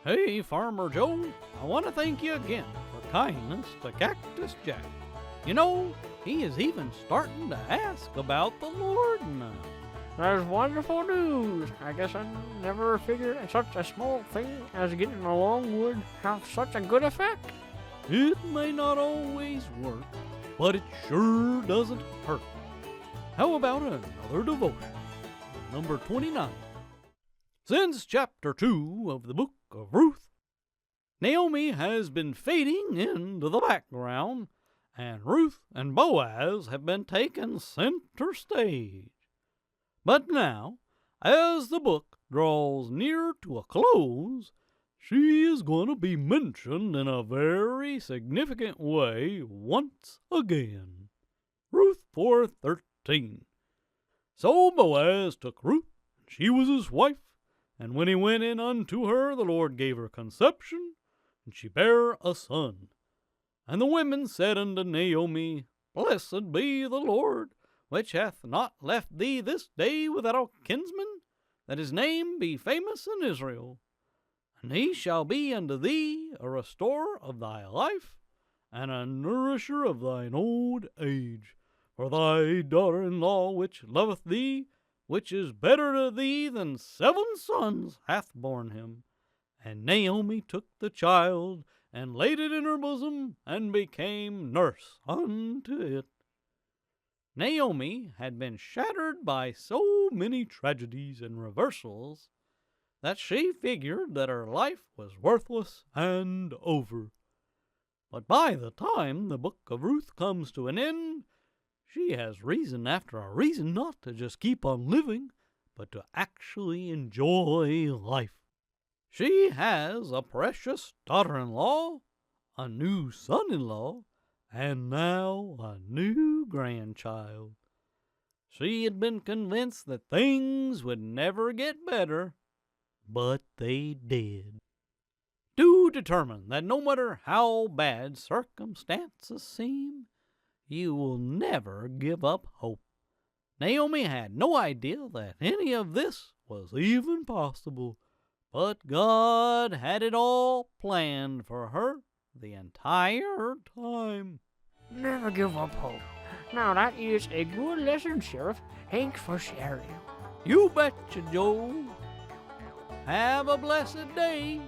Hey, Farmer Joe, I want to thank you again for kindness to Cactus Jack. You know, he is even starting to ask about the Lord now. That's wonderful news. I guess I never figured such a small thing as getting along would have such a good effect. It may not always work, but it sure doesn't hurt. How about another devotion? Number 29. Since chapter 2 of the book of Ruth, Naomi has been fading into the background, and Ruth and Boaz have been taking center stage. But now, as the book draws near to a close, she is going to be mentioned in a very significant way once again. Ruth 4:13. So Boaz took Ruth, and she was his wife. And when he went in unto her, the Lord gave her conception, and she bare a son. And the women said unto Naomi, Blessed be the Lord, which hath not left thee this day without a kinsman, that his name be famous in Israel. And he shall be unto thee a restorer of thy life, and a nourisher of thine old age. For thy daughter-in-law which loveth thee, which is better to thee than 7 sons, hath borne him. And Naomi took the child, and laid it in her bosom, and became nurse unto it. Naomi had been shattered by so many tragedies and reversals that she figured that her life was worthless and over. But by the time the book of Ruth comes to an end, she has reason after a reason not to just keep on living, but to actually enjoy life. She has a precious daughter-in-law, a new son-in-law, and now a new grandchild. She had been convinced that things would never get better, but they did. Do determine that no matter how bad circumstances seem, you will never give up hope. Naomi had no idea that any of this was even possible, but God had it all planned for her the entire time. Never give up hope. Now that is a good lesson, Sheriff. Thanks for sharing. You betcha, Joe. Have a blessed day.